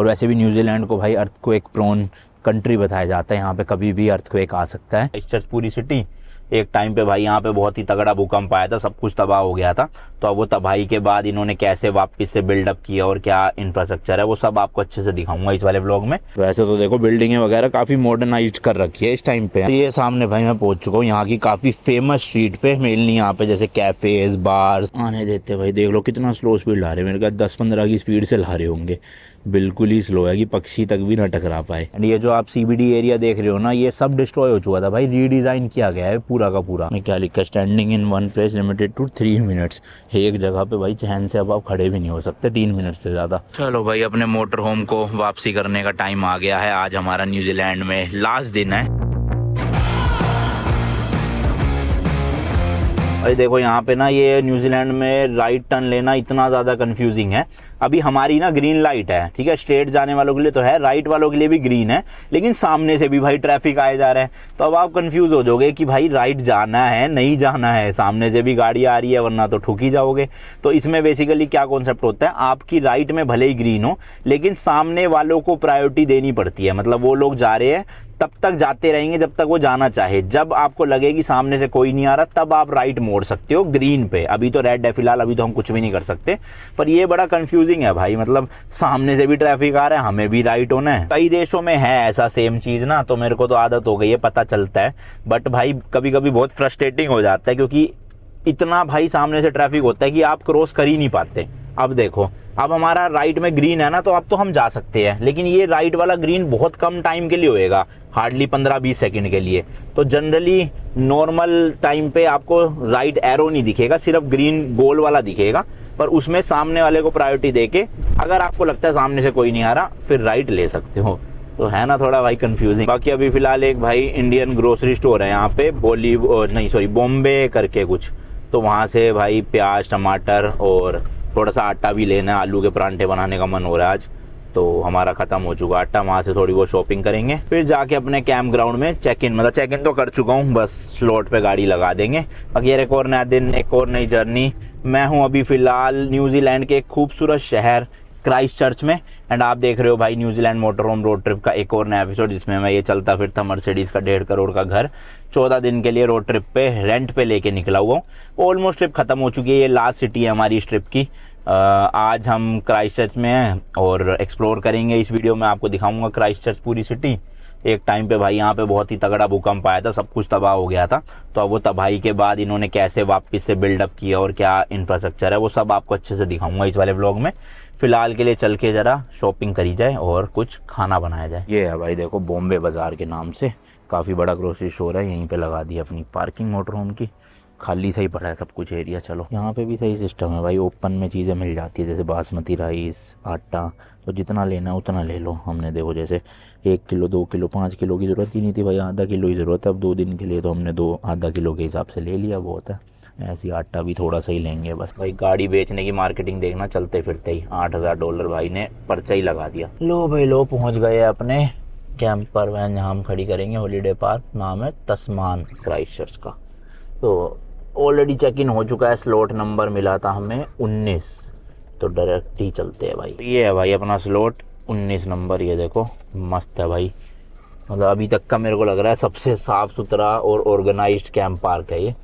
और वैसे भी न्यूजीलैंड को भाई अर्थक्वेक प्रोन कंट्री बताया जाता है, यहाँ पे कभी भी अर्थक्वेक आ सकता है। क्राइस्टचर्च पूरी सिटी एक टाइम पे भाई यहाँ पे बहुत ही तगड़ा भूकंप आया था, सब कुछ तबाह हो गया था। तो अब वो तबाही के बाद इन्होंने कैसे वापस से बिल्डअप किया और क्या इंफ्रास्ट्रक्चर है वो सब आपको अच्छे से दिखाऊंगा इस वाले व्लॉग में। वैसे तो देखो बिल्डिंगें वगैरह काफ़ी मॉडर्नाइज्ड कर रखी है इस टाइम पे। ये सामने भाई मैं पहुंच चुका हूँ यहाँ की काफ़ी फेमस स्ट्रीट पे, मेनली यहाँ पे जैसे कैफेज बार्स आने देते भाई। देख लो कितना स्लो स्पीड ला रहे हैं, मेरे ख्याल 10-15 की स्पीड से ला रहे होंगे। बिल्कुल ही स्लो है कि पक्षी तक भी ना टकरा पाए। एंड ये जो आप सीबीडी एरिया देख रहे हो ना, ये सब डिस्ट्रॉय हो चुका था भाई, रीडिजाइन किया गया है पूरा का पूरा। क्या लिखा, standing in one place limited to 3 minutes. एक जगह पे भाई चैन से अब आप खड़े भी नहीं हो सकते 3 मिनट से ज़्यादा। चलो भाई अपने मोटर होम को वापसी करने का टाइम आ गया है। आज हमारा न्यूजीलैंड में लास्ट दिन है। अरे देखो यहाँ पे ना, ये न्यूजीलैंड में राइट टर्न लेना इतना ज़्यादा कंफ्यूजिंग है। अभी हमारी ना ग्रीन लाइट है, ठीक है, स्ट्रेट जाने वालों के लिए तो है, राइट वालों के लिए भी ग्रीन है, लेकिन सामने से भी भाई ट्रैफिक आए जा रहा है। तो अब आप कंफ्यूज हो जाओगे कि भाई राइट जाना है नहीं जाना है, सामने से भी गाड़ी आ रही है वरना तो ठुक ही जाओगे। तो इसमें बेसिकली क्या कॉन्सेप्ट होता है, आपकी राइट में भले ही ग्रीन हो लेकिन सामने वालों को प्रायोरिटी देनी पड़ती है। मतलब वो लोग जा रहे हैं तब तक जाते रहेंगे जब तक वो जाना चाहे। जब आपको लगे कि सामने से कोई नहीं आ रहा तब आप राइट मोड़ सकते हो ग्रीन पे। अभी तो रेड है फिलहाल, अभी तो हम कुछ भी नहीं कर सकते। पर ये बड़ा कंफ्यूजिंग है भाई, मतलब सामने से भी ट्रैफिक आ रहा है, हमें भी राइट होना है। कई देशों में है ऐसा सेम चीज ना, तो मेरे को तो आदत हो गई है, पता चलता है। बट भाई कभी कभी बहुत फ्रस्ट्रेटिंग हो जाता है क्योंकि इतना भाई सामने से ट्रैफिक होता है कि आप क्रॉस कर ही नहीं पाते। अब देखो, अब हमारा राइट में ग्रीन है ना, तो अब तो हम जा सकते हैं, लेकिन ये राइट वाला ग्रीन बहुत कम टाइम के लिए होएगा, हार्डली 15-20 सेकंड के लिए। तो जनरली नॉर्मल टाइम पे आपको राइट एरो नहीं दिखेगा, सिर्फ ग्रीन गोल वाला दिखेगा। पर उसमें सामने वाले को प्रायोरिटी देके अगर आपको लगता है सामने से कोई नहीं आ रहा फिर राइट ले सकते हो। तो है ना थोड़ा भाई कंफ्यूजिंग। बाकी अभी फिलहाल एक भाई इंडियन ग्रोसरी स्टोर है यहाँ पे, बॉम्बे करके कुछ। तो वहाँ से भाई प्याज टमाटर और थोड़ा सा आटा भी लेना है, आलू के परांठे बनाने का मन हो रहा है आज। तो हमारा ख़त्म हो चुका आटा, वहाँ से थोड़ी बहुत शॉपिंग करेंगे, फिर जाके अपने कैंप ग्राउंड में चेक इन, मतलब चेक इन तो कर चुका हूँ, बस स्लॉट पे गाड़ी लगा देंगे। बाकी एक और नया दिन, एक और नई जर्नी। मैं हूँ अभी फ़िलहाल न्यूजीलैंड के एक खूबसूरत शहर क्राइस्टचर्च में। एंड आप देख रहे हो भाई New Zealand motor home road trip का एक और नया एपिसोड, जिसमें मैं ये चलता फिरता मर्सिडीज़ का 1.5 करोड़ का घर 14 दिन के लिए रोड ट्रिप पे रेंट पे लेके निकला हुआ हूँ। ऑलमोस्ट ट्रिप खत्म हो चुकी है, ये लास्ट सिटी है हमारी इस ट्रिप की। आज हम क्राइस्टचर्च में हैं और एक्सप्लोर करेंगे। इस वीडियो में आपको दिखाऊंगा क्राइस्टचर्च पूरी सिटी। एक टाइम पे भाई यहाँ पे बहुत ही तगड़ा भूकंप आया था, सब कुछ तबाह हो गया था। तो अब वो तबाही के बाद इन्होंने कैसे वापस से बिल्डअप किया और क्या इंफ्रास्ट्रक्चर है वो सब आपको अच्छे से दिखाऊंगा इस वाले व्लॉग में। फिलहाल के लिए चल के ज़रा शॉपिंग करी जाए और कुछ खाना बनाया जाए। ये है भाई देखो बॉम्बे बाज़ार के नाम से काफ़ी बड़ा ग्रोसरी स्टोर है, यहीं पे लगा दी अपनी पार्किंग मोटर होम की। खाली सही पड़ा है सब कुछ एरिया। चलो यहाँ पे भी सही सिस्टम है भाई, ओपन में चीज़ें मिल जाती है, जैसे बासमती राइस आटा, तो जितना लेना है उतना ले लो। हमने देखो जैसे 1 किलो 2 किलो 5 किलो की ज़रूरत ही नहीं थी भाई, आधा किलो ही ज़रूरत है अब 2 दिन के लिए, तो हमने 2 आधा किलो के हिसाब से ले लिया, बहुत है। ऐसी आटा भी थोड़ा सा ही लेंगे बस। भाई गाड़ी बेचने की मार्केटिंग देखना, चलते फिरते ही $8,000 भाई ने पर्चा ही लगा दिया। लो भाई लो पहुँच गए अपने कैंपर वैन, जहाँ हम खड़ी करेंगे। हॉलीडे पार्क नाम है, तस्मान क्राइस्टचर्च का। तो ऑलरेडी चेक इन हो चुका है, स्लॉट नंबर मिला था हमें 19, तो डायरेक्ट ही चलते हैं भाई। ये है भाई अपना स्लॉट 19 नंबर, ये देखो मस्त है भाई। मतलब अभी तक का मेरे को लग रहा है सबसे साफ़ सुथरा और ऑर्गेनाइज्ड कैंप पार्क है ये।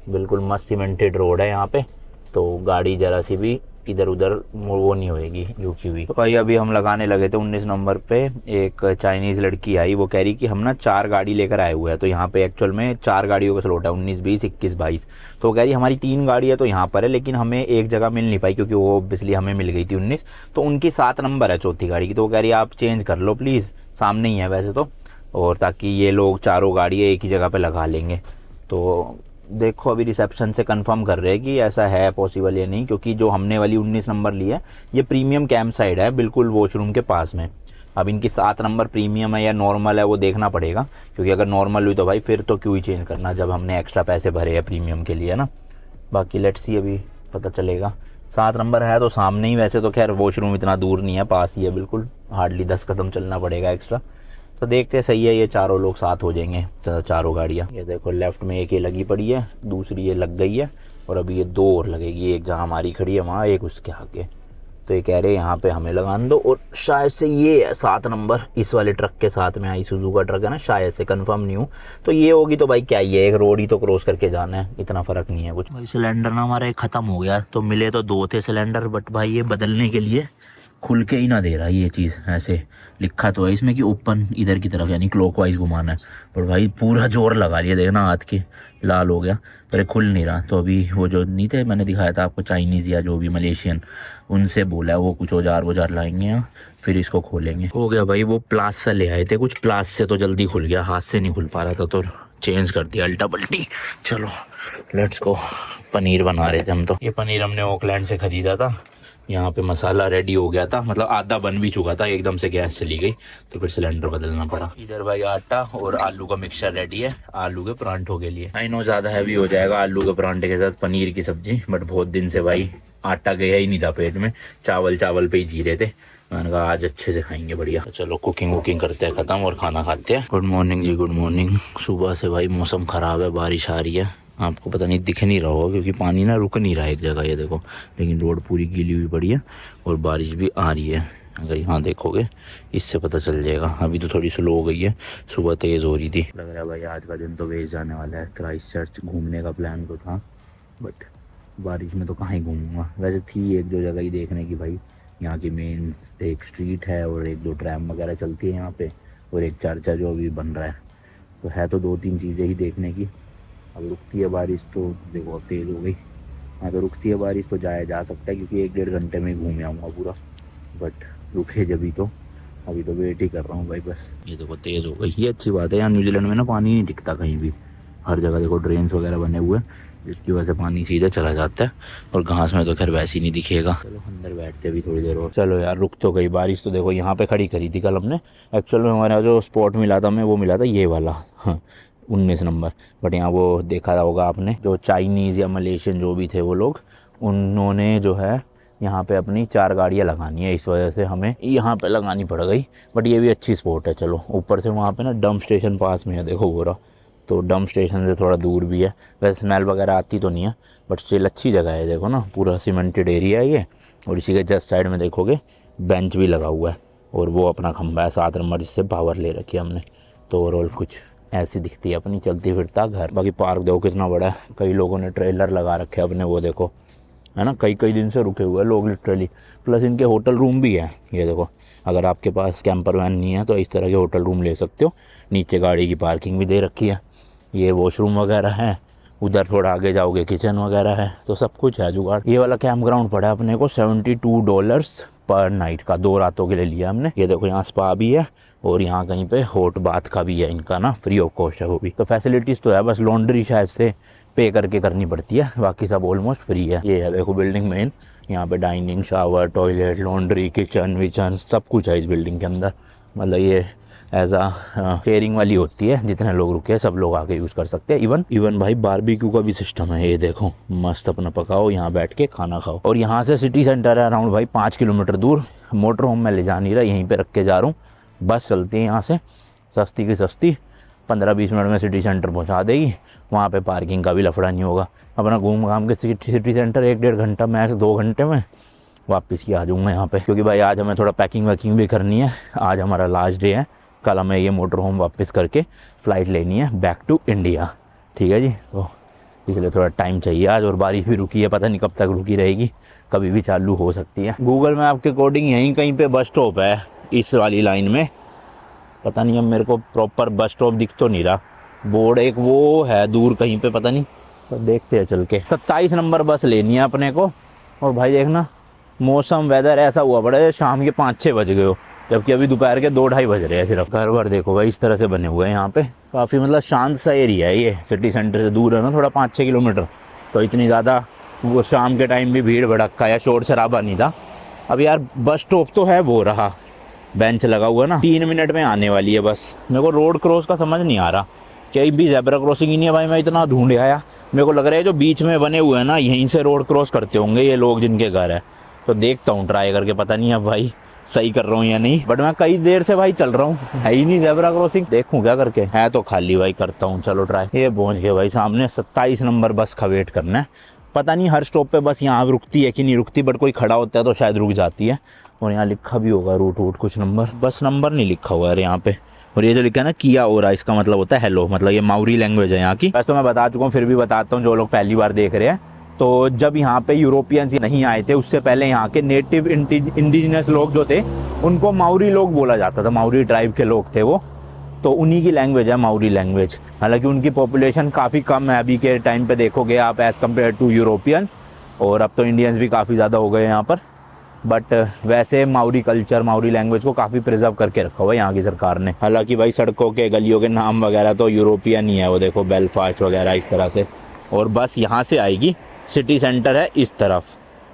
बिल्कुल मस्त सीमेंटेड रोड है यहाँ पे, तो गाड़ी जरा सी भी इधर उधर वो नहीं होएगी रुकी हुई। तो भाई अभी हम लगाने लगे थे 19 नंबर पे। एक चाइनीज़ लड़की आई, वो कह रही कि हम ना 4 गाड़ी लेकर आए हुए हैं। तो यहाँ पे एक्चुअल में 4 गाड़ियों का स्लॉट है, 19 20 21 22। तो वो कह रही हमारी 3 गाड़ी है तो यहाँ पर है, लेकिन हमें एक जगह मिल नहीं पाई क्योंकि वो ऑब्वियसली हमें मिल गई थी 19। तो उनकी 7 नंबर है चौथी गाड़ी की। तो वो कह रही आप चेंज कर लो प्लीज़, सामने ही है वैसे तो, और ताकि ये लोग चारों गाड़ियाँ एक ही जगह पर लगा लेंगे। तो देखो अभी रिसेप्शन से कंफर्म कर रहे हैं कि ऐसा है पॉसिबल या नहीं, क्योंकि जो हमने वाली 19 नंबर ली है ये प्रीमियम कैंप साइड है, बिल्कुल वॉशरूम के पास में। अब इनकी 7 नंबर प्रीमियम है या नॉर्मल है वो देखना पड़ेगा, क्योंकि अगर नॉर्मल हुई तो भाई फिर तो क्यों ही चेंज करना जब हमने एक्स्ट्रा पैसे भरे हैं प्रीमियम के लिए, ना। बाकी लेट्स सी, अभी पता चलेगा। 7 नंबर है तो सामने ही, वैसे तो खैर वॉशरूम इतना दूर नहीं है, पास ही है बिल्कुल, हार्डली 10 कदम चलना पड़ेगा एक्स्ट्रा। तो देखते सही है, ये चारों लोग साथ हो जाएंगे, चारों गाड़ियाँ। ये देखो लेफ्ट में एक ये लगी पड़ी है, दूसरी ये लग गई है, और अभी ये 2 और लगेगी, एक जहाँ हमारी खड़ी है वहाँ, एक उसके आगे। तो ये कह रहे हैं यहाँ पे हमें लगाने दो। और शायद से ये है 7 नंबर इस वाले ट्रक के साथ में, ईसुज़ू का ट्रक है ना, शायद से, कंफर्म नहीं हूँ। तो ये होगी तो भाई क्या ही है, एक रोड ही तो क्रॉस करके जाना है, इतना फ़र्क नहीं है कुछ। भाई सिलेंडर ना हमारा एक ख़त्म हो गया, तो मिले तो 2 थे सिलेंडर, बट भाई ये बदलने के लिए खुल के ही ना दे रहा ये चीज़। ऐसे लिखा तो है इसमें कि ओपन इधर की तरफ, यानी क्लॉकवाइज घुमाना है, पर भाई पूरा जोर लगा लिया, देखना हाथ के लाल हो गया, पर ये खुल नहीं रहा। तो अभी वो जो नहीं थे, मैंने दिखाया था आपको, चाइनीज़ या जो भी मलेशियन, उनसे बोला है वो कुछ औजार लाएंगे यहाँ, फिर इसको खोलेंगे। हो गया भाई, वो प्लास से ले आए थे कुछ, प्लास से तो जल्दी खुल गया, हाथ से नहीं खुल पा रहा था, तो चेंज कर दिया अल्टा पल्टी। चलो लेट्स गो। पनीर बना रहे थे हम, तो ये पनीर हमने ओकलैंड से ख़रीदा था। यहाँ पे मसाला रेडी हो गया था, मतलब आधा बन भी चुका था, एकदम से गैस चली गई तो फिर सिलेंडर बदलना पड़ा। इधर भाई आटा और आलू का मिक्सचर रेडी है आलू के परांठों के लिए। आई नो ज़्यादा हैवी हो जाएगा आलू के परांठे के साथ पनीर की सब्जी, बट बहुत दिन से भाई आटा गया ही नहीं था पेट में, चावल पे ही जी रहे थे। मैंने कहा आज अच्छे से खाएंगे बढ़िया। तो चलो कुकिंग वुकिंग करते हैं ख़त्म और खाना खाते हैं। गुड मॉर्निंग जी, गुड मॉर्निंग। सुबह से भाई मौसम ख़राब है, बारिश आ रही है, आपको पता नहीं दिख नहीं रहा होगा क्योंकि पानी ना रुक नहीं रहा है एक जगह, ये देखो, लेकिन रोड पूरी गीली हुई पड़ी है और बारिश भी आ रही है। अगर यहाँ देखोगे इससे पता चल जाएगा। अभी तो थोड़ी स्लो हो गई है, सुबह तेज़ हो रही थी। लग रहा है भाई आज का दिन तो वेस्ट जाने वाला है। क्राइस्ट चर्च घूमने का प्लान तो था, बट बारिश में तो कहाँ ही घूमूंगा। वैसे थी 1-2 जगह ही देखने की भाई, यहाँ की मेन एक स्ट्रीट है और 1-2 ट्रैम वगैरह चलती है यहाँ पे, और एक चर्च जो अभी बन रहा है, तो है तो 2-3 चीज़ें ही देखने की। अब रुकती है बारिश तो देखो, अब तेज़ हो गई। अगर रुकती है बारिश तो जाया जा सकता है, क्योंकि 1-1.5 घंटे में घूम आऊँगा पूरा, बट रुके जब तो अभी तो वेट ही कर रहा हूँ भाई बस। ये देखो तेज़ हो गई, ये अच्छी बात है। यहाँ न्यूजीलैंड में ना पानी नहीं टिकता कहीं भी, हर जगह देखो ड्रेन्स वगैरह बने हुए हैं, जिसकी वजह से पानी सीधे चला जाता है, और घास में तो खैर वैसे ही नहीं दिखेगा। चलो अंदर बैठते अभी थोड़ी देर और। चलो यार रुक तो गई बारिश, तो देखो यहाँ पे खड़ी करी थी कल हमने। एक्चुअल में हमारा जो स्पॉट मिला था हमें, वो मिला था ये वाला, हाँ 19 नंबर। बट यहाँ वो देखा होगा आपने, जो चाइनीज़ या मलेशियन जो भी थे वो लोग, उन्होंने जो है यहाँ पे अपनी 4 गाड़ियाँ लगानी है, इस वजह से हमें यहाँ पे लगानी पड़ गई। बट ये भी अच्छी स्पॉट है। चलो ऊपर से वहाँ पे ना डंप स्टेशन पास में है, देखो वो रहा, तो डंप स्टेशन से थोड़ा दूर भी है। वैसे स्मेल वगैरह आती तो नहीं है, बट स्टिल अच्छी जगह है। देखो ना पूरा सीमेंटेड एरिया है ये, और इसी के जस्ट साइड में देखोगे बेंच भी लगा हुआ है, और वो अपना खंभा है 7 नंबर, जिससे पावर ले रखी है हमने। तो ओवरऑल कुछ ऐसी दिखती है अपनी चलती फिरता घर। बाकी पार्क देखो कितना बड़ा है, कई लोगों ने ट्रेलर लगा रखे हैं अपने, वो देखो है ना, कई दिन से रुके हुए हैं लोग लिटरली। प्लस इनके होटल रूम भी है, ये देखो, अगर आपके पास कैंपर वैन नहीं है तो इस तरह के होटल रूम ले सकते हो। नीचे गाड़ी की पार्किंग भी दे रखी है, ये वॉशरूम वगैरह है, उधर थोड़ा आगे जाओगे किचन वगैरह है, तो सब कुछ है जुगाड़। ये वाला कैंप ग्राउंड पड़ा है अपने को $72 पर नाइट का, 2 रातों के लिए लिया हमने। ये देखो यहाँ स्पा भी है, और यहाँ कहीं पे हॉट बाथ का भी है इनका ना, फ्री ऑफ कॉस्ट है वो भी। तो फैसिलिटीज़ तो है, बस लॉन्ड्री शायद से पे करके करनी पड़ती है, बाकी सब ऑलमोस्ट फ्री है। ये है देखो बिल्डिंग मेन, यहाँ पे dining, shower, toilet, laundry, kitchen विचन सब कुछ है इस बिल्डिंग के अंदर। मतलब ये एज आ शेयरिंग वाली होती है, जितने लोग रुके सब लोग आके यूज़ कर सकते हैं। इवन भाई बारबेक्यू का भी सिस्टम है, ये देखो मस्त अपना पकाओ, यहाँ बैठ के खाना खाओ। और यहाँ से सिटी सेंटर है अराउंड भाई 5 किलोमीटर दूर। मोटर होम में ले जा नहीं रहा, यहीं पे रख के जा रहा हूँ। बस चलती है यहाँ से, सस्ती की सस्ती, 15-20 मिनट में सिटी सेंटर पहुँचा देगी। वहाँ पे पार्किंग का भी लफड़ा नहीं होगा। अपना घूम घाम के सिटी सेंटर 1-1.5 घंटा, मैक्स 2 घंटे में वापस ही आ जाऊँगा यहाँ पे। क्योंकि भाई आज हमें थोड़ा पैकिंग वैकिंग भी करनी है, आज हमारा लास्ट डे है। कल हमें ये मोटर होम वापस करके फ़्लाइट लेनी है बैक टू इंडिया, ठीक है जी। तो इसलिए थोड़ा टाइम चाहिए आज, और बारिश भी रुकी है, पता नहीं कब तक रुकी रहेगी, कभी भी चालू हो सकती है। गूगल मैप के अकॉर्डिंग यहीं कहीं पे बस स्टॉप है इस वाली लाइन में, पता नहीं, अब मेरे को प्रॉपर बस स्टॉप दिख तो नहीं रहा। बोर्ड एक वो है दूर कहीं पे, पता नहीं, तो देखते हैं चल के। 27 नंबर बस लेनी है अपने को। और भाई देखना मौसम वेदर ऐसा हुआ पड़ा है, शाम के 5-6 बज गए हो, जबकि अभी दोपहर के 2-2:30 बज रहे हैं सिर्फ। घर वर देखो भाई इस तरह से बने हुए हैं यहाँ पे, काफ़ी मतलब शांत सा एरिया है ये। सिटी सेंटर से दूर है ना थोड़ा 5-6 किलोमीटर, तो इतनी ज़्यादा वो शाम के टाइम भी भीड़ भड़क्का या शोर शराबा नहीं था। अब यार बस स्टॉप तो है, वो रहा बेंच लगा हुआ ना, 3 मिनट में आने वाली है बस। मेरे को रोड क्रॉस का समझ नहीं आ रहा, कहीं भी ज़ेब्रा क्रॉसिंग ही नहीं है भाई। मैं इतना ढूंढ आया, मेरे को लग रहा है जो बीच में बने हुए हैं ना, यहीं से रोड क्रॉस करते होंगे ये लोग जिनके घर है। तो देखता हूँ ट्राई करके, पता नहीं अब भाई सही कर रहा हूँ या नहीं, बट मैं कई देर से भाई चल रहा हूँ, है ही नहीं ज़ेब्रा क्रॉसिंग। देखूँ क्या करके, है तो खाली भाई, करता हूँ चलो ट्राई। ये पहुँच गए भाई सामने, 27 नंबर बस का वेट करना है। पता नहीं हर स्टॉप पे बस यहाँ रुकती है कि नहीं रुकती, बट कोई खड़ा होता है तो शायद रुक जाती है। और यहाँ लिखा भी होगा रूट वूट कुछ नंबर, बस नंबर नहीं लिखा हुआ है यार यहाँ पे। और ये जो लिखा है ना किया ओरा, इसका मतलब होता है हेलो, मतलब ये माउरी लैंग्वेज है यहाँ की। वैसे तो मैं बता चुका हूँ, फिर भी बताता हूँ जो लोग पहली बार देख रहे हैं। तो जब यहाँ पे यूरोपियंस नहीं आए थे उससे पहले यहाँ के नेटिव इंडिजिनस लोग जो थे उनको माउरी लोग बोला जाता था, माउरी ट्राइब के लोग थे वो। तो उन्हीं की लैंग्वेज है माउरी लैंग्वेज। हालांकि उनकी पॉपुलेशन काफ़ी कम है अभी के टाइम पे देखोगे आप एज़ कम्पेयर टू यूरोपियंस, और अब तो इंडियंस भी काफ़ी ज़्यादा हो गए यहाँ पर। बट वैसे माउरी कल्चर माउरी लैंग्वेज को काफ़ी प्रिजर्व करके रखा हुआ है यहाँ की सरकार ने। हालांकि भाई सड़कों के गलियों के नाम वगैरह तो यूरोपियन ही है, वो देखो बेलफास्ट वगैरह इस तरह से। और बस यहाँ से आएगी, सिटी सेंटर है इस तरफ,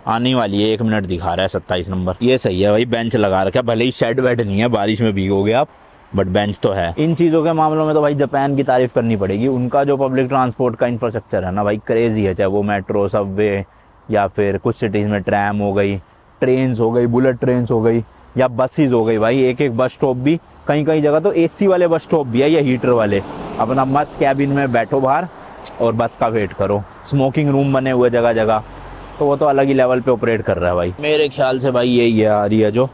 आने वाली है, 1 मिनट दिखा रहा है 27 नंबर। ये सही है भाई, बेंच लगा रखा है, भले ही शेड वेड नहीं है, बारिश में भीगोगे आप, बट बेंच तो है। इन चीज़ों के मामलों में तो भाई जापान की तारीफ करनी पड़ेगी। उनका जो पब्लिक ट्रांसपोर्ट का इंफ्रास्ट्रक्चर है ना भाई, क्रेजी है। चाहे वो मेट्रो, सबवे, या फिर कुछ सिटीज़ में ट्रैम हो गई, ट्रेन्स हो गई, बुलेट ट्रेन्स हो गई, या बसेस हो गई भाई। एक एक बस स्टॉप भी, कहीं कहीं जगह तो AC वाले बस स्टॉप भी है या हीटर वाले। अपना मस्त कैबिन में बैठो बाहर और बस का वेट करो। स्मोकिंग रूम बने हुए जगह जगह, तो वो तो अलग ही लेवल पे ऑपरेट कर रहा है भाई। मेरे ख्याल से भाई यही है आ रही है जो,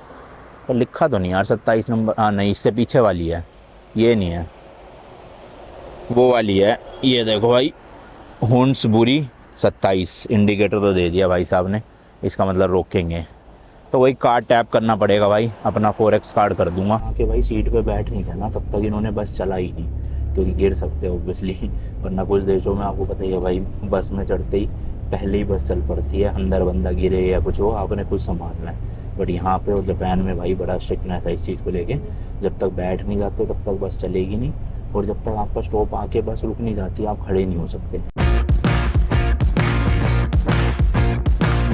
तो लिखा तो नहीं यार 27 नंबर। हाँ नहीं, इससे पीछे वाली है, ये नहीं है, वो वाली है। ये देखो भाई, हुंसबुरी 27, इंडिकेटर तो दे दिया भाई साहब ने, इसका मतलब रोकेंगे। तो वही कार्ड टैप करना पड़ेगा भाई, अपना 4X कार्ड कर दूंगा। आके भाई सीट पे बैठ नहीं जाना तब तक इन्होंने बस चला ही नहीं, क्योंकि गिर सकते हो ऑब्वियसली। वरना कुछ देशों में आपको पता ही है भाई, बस में चढ़ते ही पहले ही बस चल पड़ती है, अंदर बंदा गिरे या कुछ हो, आपने कुछ संभालना है। बट यहाँ पे और जापान में भाई बड़ा स्ट्रिक्टनेस है इस चीज़ को लेके। जब तक बैठ नहीं जाते तब तक बस चलेगी नहीं, और जब तक आपका स्टॉप आके बस रुक नहीं जाती आप खड़े नहीं हो सकते।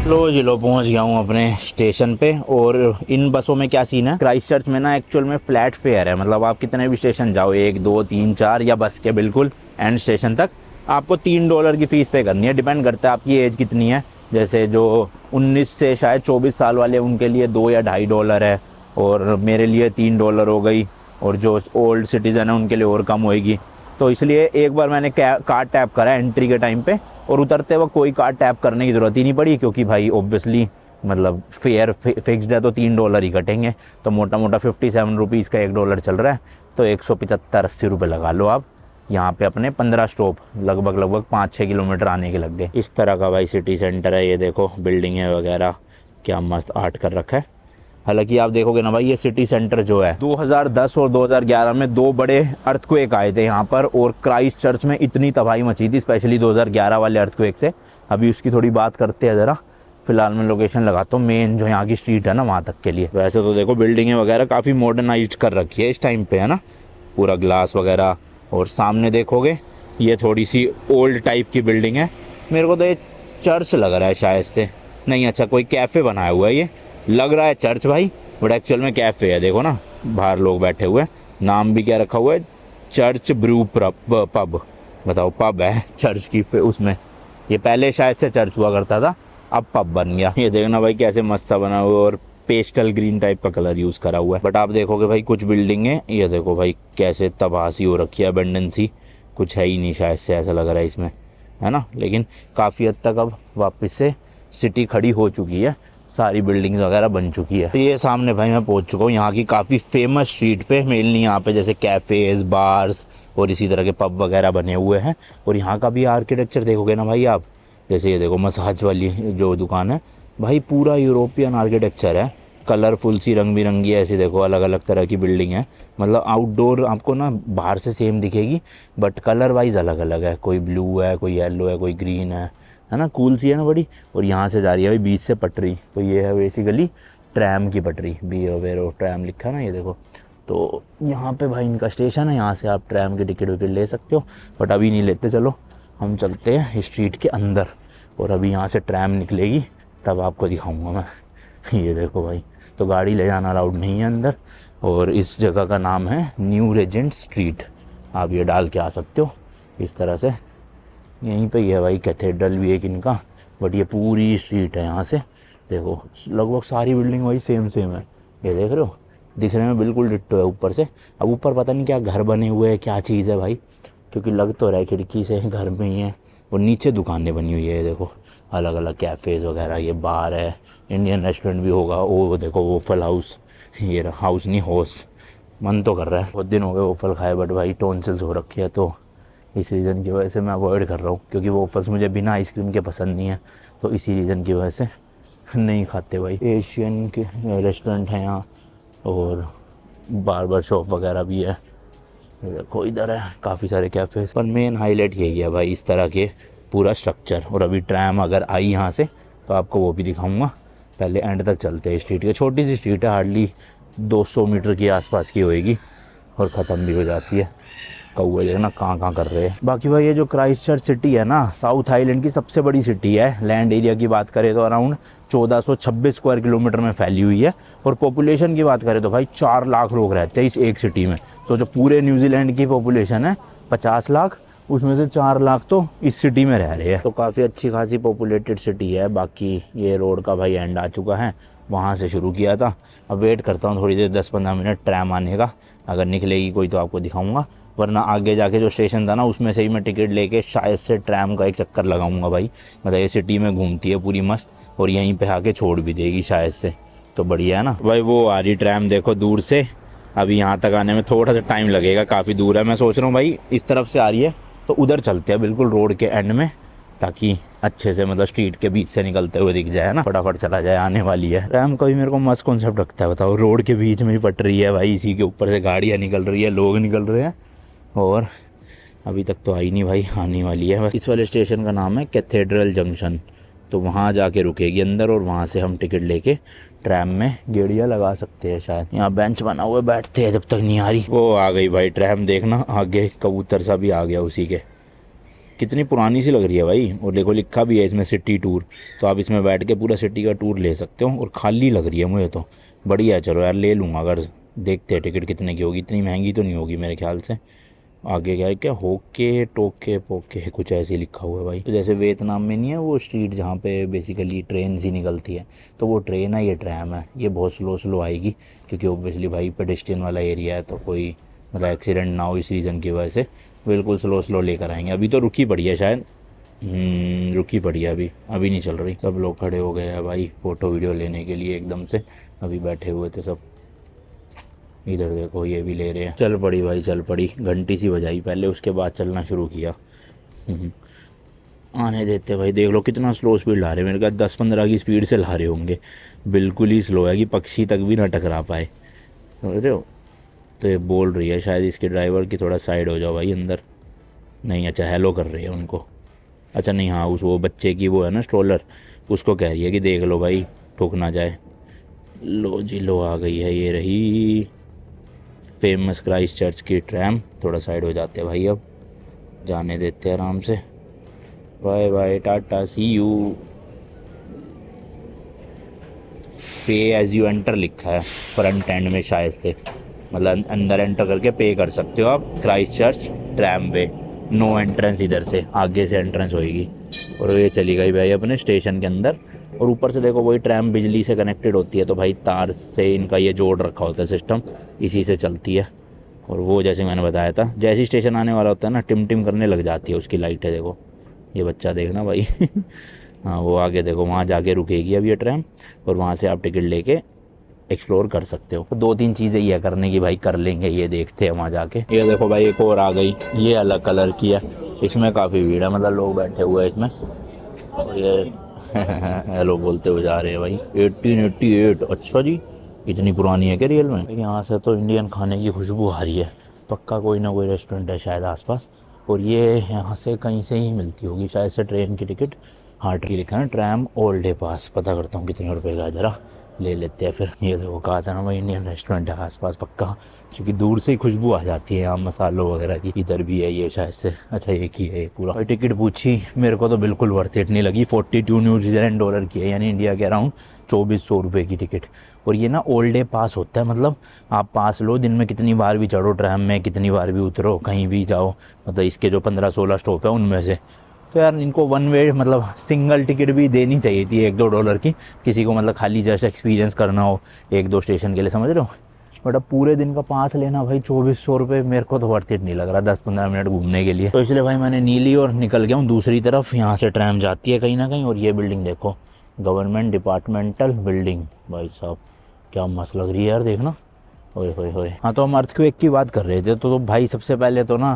लो जी लो, पहुँच गया हूँ अपने स्टेशन पे। और इन बसों में क्या सीन है, क्राइस्टचर्च में ना एक्चुअल में फ्लैट फेयर है। मतलब आप कितने भी स्टेशन जाओ, 1 2 3 4, या बस के बिल्कुल एंड स्टेशन तक, आपको $3 की फ़ीस पे करनी है। डिपेंड करता है आपकी एज कितनी है। जैसे जो 19 से शायद 24 साल वाले, उनके लिए $2 या $2.5 है, और मेरे लिए $3 हो गई, और जो ओल्ड सिटीज़न है उनके लिए और कम होएगी। तो इसलिए एक बार मैंने कार्ड टैप करा एंट्री के टाइम पे, और उतरते वक्त कोई कार्ड टैप करने की ज़रूरत ही नहीं पड़ी, क्योंकि भाई ऑब्वियसली मतलब फेयर फिक्स्ड है तो $3 ही कटेंगे। तो मोटा मोटा 57 रुपीज़ का $1 चल रहा है, तो 175-80 रुपये लगा लो आप। यहाँ पे अपने 15 स्टॉप लगभग 5-6 किलोमीटर आने के लग गए। इस तरह का भाई सिटी सेंटर है। ये देखो बिल्डिंगें वगैरह, क्या मस्त आर्ट कर रखा है। हालांकि आप देखोगे ना भाई, ये सिटी सेंटर जो है 2010 और 2011 में 2 बड़े अर्थक्वेक आए थे यहाँ पर, और क्राइस्टचर्च में इतनी तबाही मची थी, स्पेशली 2011 वाले अर्थक्वेक से। अभी उसकी थोड़ी बात करते हैं ज़रा। फिलहाल मैं लोकेशन लगाता हूँ मेन जो यहाँ की स्ट्रीट है ना, वहाँ तक के लिए। वैसे तो देखो बिल्डिंगें वगैरह काफ़ी मॉडर्नाइज्ड कर रखी है इस टाइम पे, है ना, पूरा ग्लास वगैरह। और सामने देखोगे ये थोड़ी सी ओल्ड टाइप की बिल्डिंग है। मेरे को तो ये चर्च लग रहा है शायद से, नहीं अच्छा कोई कैफ़े बनाया हुआ है। ये लग रहा है चर्च भाई, बट एक्चुअल में कैफ़े है। देखो ना बाहर लोग बैठे हुए हैं। नाम भी क्या रखा हुआ है, चर्च ब्रू पब। बताओ, पब है चर्च की उसमें। ये पहले शायद से चर्च हुआ करता था, अब पब बन गया। ये देखना भाई कैसे मस्त सा बना हुआ है, और पेस्टल ग्रीन टाइप का कलर यूज़ करा हुआ है। बट आप देखोगे भाई कुछ बिल्डिंगें, ये देखो भाई कैसे तबाही हो रखी है, अबेंडेंसी कुछ है ही नहीं शायद से, ऐसा लग रहा है इसमें, है ना। लेकिन काफ़ी हद तक अब वापस से सिटी खड़ी हो चुकी है, सारी बिल्डिंग्स वगैरह बन चुकी है। तो ये सामने भाई मैं पहुंच चुका हूँ यहाँ की काफ़ी फेमस स्ट्रीट पे। मेनली यहाँ पे जैसे कैफ़ेज़, बार्स और इसी तरह के पब वगैरह बने हुए हैं। और यहाँ का भी आर्किटेक्चर देखोगे ना भाई आप, जैसे ये देखो मसाज वाली जो दुकान है भाई, पूरा यूरोपियन आर्किटेक्चर है, कलरफुल सी रंग बिरंगी ऐसी देखो अलग अलग तरह की बिल्डिंग है। मतलब आउटडोर आपको ना बाहर से सेम दिखेगी, बट कलर वाइज अलग अलग है। कोई ब्लू है, कोई येलो है, कोई ग्रीन है ना, कूल सी है ना बड़ी। और यहाँ से जा रही है भाई बीच से पटरी, तो ये है बेसिकली ट्रैम की पटरी, बी अवेयर ट्रैम लिखा है ना, ये देखो। तो यहाँ पे भाई इनका स्टेशन है, यहाँ से आप ट्रैम की टिकट विकेट ले सकते हो, बट अभी नहीं लेते। चलो हम चलते हैं स्ट्रीट के अंदर, और अभी यहाँ से ट्रैम निकलेगी तब आपको दिखाऊंगा मैं। ये देखो भाई, तो गाड़ी ले जाना अलाउड नहीं है अंदर। और इस जगह का नाम है न्यू रेजेंट स्ट्रीट, आप ये डाल के आ सकते हो इस तरह से। यहीं पे ही है भाई, कैथेड्रल भी एक इनका, बट ये पूरी स्ट्रीट है यहाँ से। देखो लगभग सारी बिल्डिंग वही सेम है, ये देख रहे हो, दिखने में बिल्कुल डिट्टो है ऊपर से। अब ऊपर पता नहीं क्या घर बने हुए हैं, क्या चीज़ है भाई, क्योंकि लग तो रहा है खिड़की से घर में ही है, और नीचे दुकानें बनी हुई है, ये देखो अलग अलग कैफ़ेज़ वगैरह, ये बार है, इंडियन रेस्टोरेंट भी होगा। वो देखो वोफल हाउस, ये रहा, हाउस नहीं हाउस। मन तो कर रहा है, बहुत दिन हो गए वोफल खाए, बट भाई टॉन्सिल्स हो रखी है तो इस रीज़न की वजह से मैं अवॉइड कर रहा हूँ, क्योंकि वोफल्स मुझे बिना आइसक्रीम के पसंद नहीं है, तो इसी रीज़न की वजह से नहीं खाते भाई। एशियन के रेस्टोरेंट हैं यहाँ और बार्बर शॉप वगैरह भी है। ये देखो इधर है काफ़ी सारे कैफ़े, पर मेन हाईलाइट यही है भाई, इस तरह के पूरा स्ट्रक्चर। और अभी ट्रैम अगर आई यहाँ से तो आपको वो भी दिखाऊंगा। पहले एंड तक चलते हैं स्ट्रीट के, छोटी सी स्ट्रीट है, हार्डली 200 मीटर के आसपास की होएगी और ख़त्म भी हो जाती है। कौवे देखना कहाँ कर रहे हैं। बाकी भाई ये जो क्राइस्टचर्च सिटी है ना, साउथ आइलैंड की सबसे बड़ी सिटी है। लैंड एरिया की बात करें तो अराउंड 1426 स्क्वायर किलोमीटर में फैली हुई है। और पॉपुलेशन की बात करें तो भाई 4 लाख लोग रहते हैं इस एक सिटी में। तो जो पूरे न्यूजीलैंड की पॉपुलेशन है 50 लाख, उसमें से 4 लाख तो इस सिटी में रह रहे हैं, तो काफ़ी अच्छी खासी पॉपुलेटेड सिटी है। बाकी ये रोड का भाई एंड आ चुका है, वहाँ से शुरू किया था। अब वेट करता हूँ थोड़ी देर, 10-15 मिनट ट्रैम आने का, अगर निकलेगी कोई तो आपको दिखाऊंगा, वरना आगे जाके जो स्टेशन था ना उसमें से ही मैं टिकट लेके शायद से ट्रैम का एक चक्कर लगाऊंगा भाई। मतलब ये सिटी में घूमती है पूरी मस्त, और यहीं पे आके छोड़ भी देगी शायद से, तो बढ़िया है ना भाई। वो आ रही ट्रैम देखो दूर से, अभी यहाँ तक आने में थोड़ा सा टाइम लगेगा, काफ़ी दूर है। मैं सोच रहा हूँ भाई इस तरफ से आ रही है तो उधर चलते हैं बिल्कुल रोड के एंड में, ताकि अच्छे से मतलब स्ट्रीट के बीच से निकलते हुए दिख जाए ना, फटाफट चला जाए, आने वाली है। ट्रैम का भी मेरे को मस्त कॉन्सेप्ट लगता है, बताओ रोड के बीच में ही पट रही है भाई, इसी के ऊपर से गाड़ियाँ निकल रही है, लोग निकल रहे हैं, और अभी तक तो आई नहीं भाई, आने वाली है बस। इस वाले स्टेशन का नाम है कैथेड्रल जंक्शन, तो वहाँ जाके रुकेगी अंदर, और वहाँ से हम टिकट लेके ट्रैम में गेड़िया लगा सकते हैं शायद। यहाँ बेंच बना हुआ है, बैठते हैं जब तक नहीं आ रही। वो आ गई भाई ट्रैम, देखना आगे कबूतर सा भी आ गया उसी के। कितनी पुरानी सी लग रही है भाई, और देखो लिखा भी है इसमें सिटी टूर, तो आप इसमें बैठ के पूरा सिटी का टूर ले सकते हो, और खाली लग रही है मुझे तो। बढ़िया है, चलो यार ले लूँगा। अगर देखते हैं टिकट कितने की होगी, इतनी महंगी तो नहीं होगी मेरे ख्याल से। आगे क्या है, क्या होके टोके पोके कुछ ऐसे लिखा हुआ है भाई। तो जैसे वियतनाम में नहीं है वो स्ट्रीट जहाँ पे बेसिकली ट्रेन ही निकलती है, तो वो ट्रेन है, ये ट्रैम है। ये बहुत स्लो आएगी, क्योंकि ऑब्वियसली भाई पेडेस्ट्रियन वाला एरिया है, तो कोई मतलब एक्सीडेंट ना हो, इस रीज़न की वजह से बिल्कुल स्लो लेकर आएंगे। अभी तो रुकी पड़ी है शायद, रुकी पड़ी है, अभी नहीं चल रही। सब लोग खड़े हो गए हैं भाई फ़ोटो वीडियो लेने के लिए एकदम से, अभी बैठे हुए थे सब। इधर देखो ये भी ले रहे हैं। चल पड़ी भाई, चल पड़ी, घंटी सी बजाई पहले, उसके बाद चलना शुरू किया। आने देते भाई, देख लो कितना स्लो स्पीड ला रहे हैं, मेरे ख्याल 10-15 की स्पीड से ला रहे होंगे। बिल्कुल ही स्लो है कि पक्षी तक भी ना टकरा पाए, समझ रहे हो। तो ये बोल रही है शायद इसके ड्राइवर की थोड़ा साइड हो जाओ भाई अंदर। नहीं, अच्छा हेलो कर रही है उनको। अच्छा नहीं, हाँ उस वो बच्चे की वो है ना स्ट्रोलर, उसको कह रही है कि देख लो भाई ठुक ना जाए। लो जी लो, आ गई है, ये रही फेमस क्राइस्टचर्च की ट्रैम। थोड़ा साइड हो जाते हैं भाई, अब जाने देते हैं आराम से। Bye bye, tata, see you. Pay as you enter लिखा है फ्रंट एंड में शायद से, मतलब अंदर एंटर करके पे कर सकते हो आप क्राइस्टचर्च ट्रैम पे। नो एंट्रेंस इधर से, आगे से एंट्रेंस होएगी। और ये चली गई भाई अपने स्टेशन के अंदर। और ऊपर से देखो वही ट्रैम बिजली से कनेक्टेड होती है, तो भाई तार से इनका ये जोड़ रखा होता है सिस्टम, इसी से चलती है। और वो जैसे मैंने बताया था, जैसे स्टेशन आने वाला होता है ना, टिम करने लग जाती है उसकी लाइटें। देखो ये बच्चा देखना भाई हाँ वो आगे देखो, वहाँ जाके रुकेगी अब ये ट्रैम, और वहाँ से आप टिकट लेके एक्सप्लोर कर सकते हो। तो 2-3 चीज़ें ये करने की भाई, कर लेंगे, ये देखते हैं वहाँ जाके। ये देखो भाई एक और आ गई, ये अलग कलर की है, इसमें काफ़ी भीड़ है, मतलब लोग बैठे हुए हैं इसमें। और ये हेलो बोलते हुए जा रहे हैं भाई। 1888, अच्छा जी इतनी पुरानी है क्या रियल में। यहाँ से तो इंडियन खाने की खुशबू आ रही है, पक्का कोई ना कोई रेस्टोरेंट है शायद आसपास। और ये यहाँ से कहीं से ही मिलती होगी शायद से ट्रेन की टिकट। हाँ ट्री लिखा है ट्रैम ओल्ड डे पास, पता करता हूँ कितने रुपए का, ज़रा ले लेते हैं फिर। ये देखो कहा था ना भाई इंडियन रेस्टोरेंट है आसपास पक्का, क्योंकि दूर से ही खुशबू आ जाती है यहाँ मसालों वगैरह की। इधर भी है ये शायद से, अच्छा एक ही है पूरा। भाई टिकट पूछी, मेरे को तो बिल्कुल वर्थ इट नहीं लगी। 42 न्यूजीलैंड डॉलर की है, यानी इंडिया के अराउंड 2400 रुपये की टिकट। और ये ना ओल्ड डे पास होता है, मतलब आप पास लो, दिन में कितनी बार भी चढ़ो ट्रैम में, कितनी बार भी उतरो, कहीं भी जाओ, मतलब इसके जो 15-16 स्टॉप है उनमें से। तो यार इनको वन वे मतलब सिंगल टिकट भी देनी चाहिए थी $1-2 की, किसी को मतलब खाली जस्ट एक्सपीरियंस करना हो 1-2 स्टेशन के लिए, समझ रहे हो। बट अब पूरे दिन का पास लेना भाई 2400 रुपये मेरे को तो वर्थ इट नहीं लग रहा 10-15 मिनट घूमने के लिए। तो इसलिए भाई मैंने नी ली और निकल गया हूँ दूसरी तरफ। यहाँ से ट्रैम जाती है कहीं ना कहीं। और ये बिल्डिंग देखो, गवर्नमेंट डिपार्टमेंटल बिल्डिंग, भाई साहब क्या मस्त लग रही है यार, देखना। ओए होए होए। हाँ, तो हम अर्थक्वेक की बात कर रहे थे। तो भाई सबसे पहले तो ना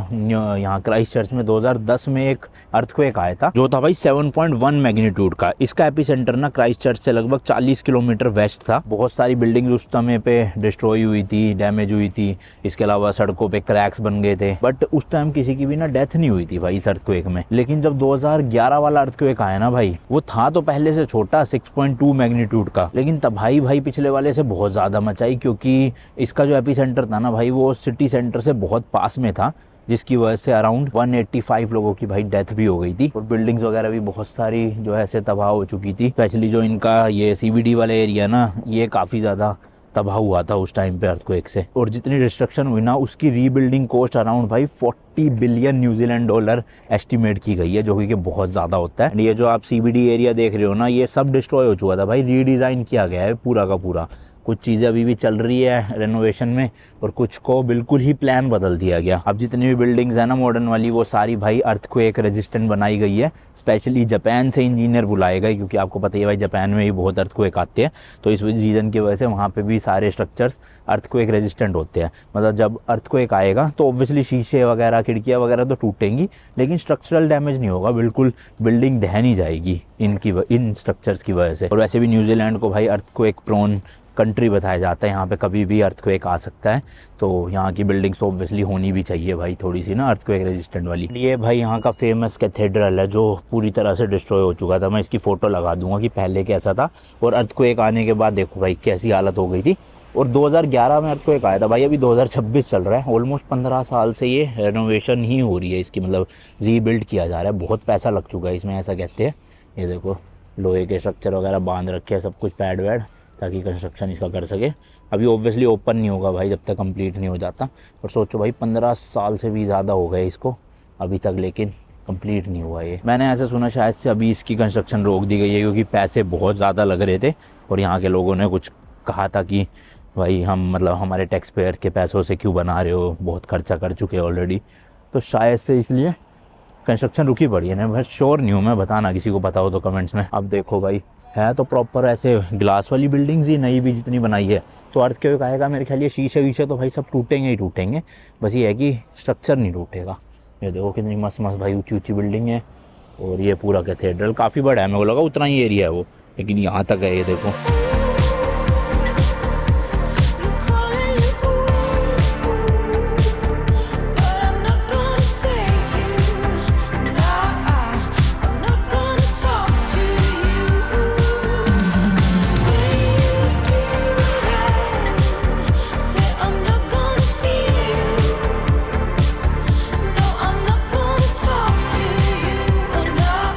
यहाँ क्राइस्ट चर्च में 2010 में एक अर्थक्वेक आया था जो था भाई 7.1 मैग्नीट्यूड का। इसका एपिसेंटर ना क्राइस्ट चर्च से लगभग 40 किलोमीटर वेस्ट था। बहुत सारी बिल्डिंग उस समय पे डिस्ट्रॉय हुई थी, डैमेज हुई थी। इसके अलावा सड़कों पे क्रैक्स बन गए थे। बट उस टाइम किसी की भी ना डेथ नहीं हुई थी भाई इस अर्थक्वेक में। लेकिन जब 2011 वाला अर्थक्वेक आया ना भाई, वो था तो पहले से छोटा 6.2 मैग्नीट्यूड का, लेकिन तब भाई पिछले वाले से बहुत ज्यादा मचाई, क्योंकि इसका जो एपिसेंटर था ना भाई वो सिटी सेंटर से बहुत पास में था, जिसकी वजह से अराउंड 185 लोगों की भाई डेथ भी हो गई थी। और बिल्डिंग्स वगैरह भी बहुत सारी जो है ऐसे तबाह हो चुकी थी। स्पेशली जो इनका ये CBD वाला एरिया ना, ये काफ़ी ज़्यादा तबाह हुआ था उस टाइम पे अर्थक्वेक से। और जितनी डिस्ट्रक्शन हुई ना, उसकी रीबिल्डिंग कॉस्ट अराउंड भाई 40 बिलियन न्यूजीलैंड डॉलर एस्टिमेट की गई है, जो कि बहुत ज़्यादा होता है। ये जो आप CBD एरिया देख रहे हो ना, ये सब डिस्ट्रॉय हो चुका था भाई, रीडिज़ाइन किया गया है पूरा का पूरा। कुछ चीज़ें अभी भी चल रही है रेनोवेशन में, और कुछ को बिल्कुल ही प्लान बदल दिया गया। अब जितनी भी बिल्डिंग्स है ना मॉडर्न वाली, वो सारी भाई अर्थक्वेक रेजिस्टेंट बनाई गई है। स्पेशली जापान से इंजीनियर बुलाए गए, क्योंकि आपको पता ही भाई जापान में ही बहुत अर्थक्वेक आते हैं। तो इस रीज़न की वजह से वहाँ पे भी सारे स्ट्रक्चर्स अर्थक्वेक रेजिस्टेंट होते हैं। मतलब जब अर्थक्वेक आएगा तो ऑब्वियसली शीशे वगैरह, खिड़कियाँ वगैरह तो टूटेंगी, लेकिन स्ट्रक्चरल डैमेज नहीं होगा, बिल्कुल बिल्डिंग ढह नहीं जाएगी इन स्ट्रक्चर्स की वजह से। और वैसे भी न्यूजीलैंड को भाई अर्थक्वेक प्रोन कंट्री बताया जाता है। यहाँ पे कभी भी अर्थक्वेक आ सकता है, तो यहाँ की बिल्डिंग्स तो ऑब्वियसली होनी भी चाहिए भाई थोड़ी सी ना अर्थक्वेक रेजिस्टेंट वाली। ये भाई यहाँ का फेमस कैथेड्रल है जो पूरी तरह से डिस्ट्रॉय हो चुका था। मैं इसकी फ़ोटो लगा दूंगा कि पहले कैसा था, और अर्थक्वेक आने के बाद देखो भाई कैसी हालत हो गई थी। और 2011 में अर्थक्वेक आया था भाई, अभी 2026 चल रहा है। ऑलमोस्ट 15 साल से ये रेनोवेशन ही हो रही है इसकी, मतलब रीबिल्ड किया जा रहा है। बहुत पैसा लग चुका है इसमें, ऐसा कहते हैं। ये देखो लोहे के स्ट्रक्चर वगैरह बांध रखे हैं, सब कुछ पैड वैड, ताकि कंस्ट्रक्शन इसका कर सके। अभी ऑब्वियसली ओपन नहीं होगा भाई जब तक कंप्लीट नहीं हो जाता। और सोचो भाई 15 साल से भी ज़्यादा हो गए इसको अभी तक, लेकिन कंप्लीट नहीं हुआ ये। मैंने ऐसे सुना शायद से अभी इसकी कंस्ट्रक्शन रोक दी गई है, क्योंकि पैसे बहुत ज़्यादा लग रहे थे। और यहाँ के लोगों ने कुछ कहा था कि भाई हम मतलब हमारे टैक्स पेयर के पैसों से क्यों बना रहे हो, बहुत खर्चा कर चुके हैं ऑलरेडी। तो शायद से इसलिए कंस्ट्रक्शन रुकी पड़ी है। मैं श्योर नहीं हूँ, मैं बताना किसी को पता हो तो कमेंट्स में। अब देखो भाई है तो प्रॉपर ऐसे ग्लास वाली बिल्डिंग्स ही, नई भी जितनी बनाई है। तो अर्थक्वेक आएगा मेरे ख्याल ये शीशे वीशे तो भाई सब टूटेंगे ही टूटेंगे, बस ये है कि स्ट्रक्चर नहीं टूटेगा। ये देखो कितनी मस्त मस्त भाई ऊंची ऊंची बिल्डिंग है। और ये पूरा कैथेड्रल काफ़ी बड़ा है, मेरे को लगा उतना ही एरिया है वो, लेकिन यहाँ तक है। ये देखो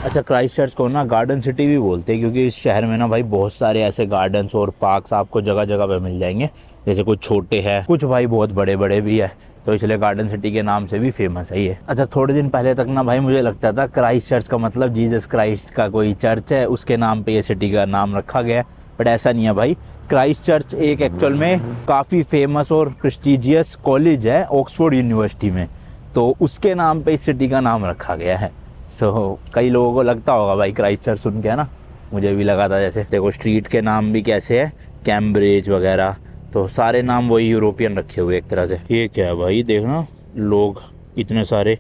अच्छा, क्राइस्ट चर्च को ना गार्डन सिटी भी बोलते हैं, क्योंकि इस शहर में ना भाई बहुत सारे ऐसे गार्डन्स और पार्क्स आपको जगह जगह पे मिल जाएंगे। जैसे कुछ छोटे हैं, कुछ भाई बहुत बड़े बड़े भी है, तो इसलिए गार्डन सिटी के नाम से भी फेमस है ये। अच्छा, थोड़े दिन पहले तक ना भाई मुझे लगता था क्राइस्ट चर्च का मतलब जीसस क्राइस्ट का कोई चर्च है, उसके नाम पे ये सिटी का नाम रखा गया है। बट ऐसा नहीं है भाई। क्राइस्ट चर्च एक एक्चुअल में काफ़ी फेमस और प्रेस्टिजियस कॉलेज है ऑक्सफोर्ड यूनिवर्सिटी में, तो उसके नाम पे इस सिटी का नाम रखा गया है। कई लोगों को लगता होगा भाई क्राइस्ट चर्च सुन के, है ना, मुझे भी लगा था। जैसे देखो स्ट्रीट के नाम भी कैसे है, कैम्ब्रिज वगैरह, तो सारे नाम वही यूरोपियन रखे हुए एक तरह से। ये क्या है भाई, देखना लोग इतने सारे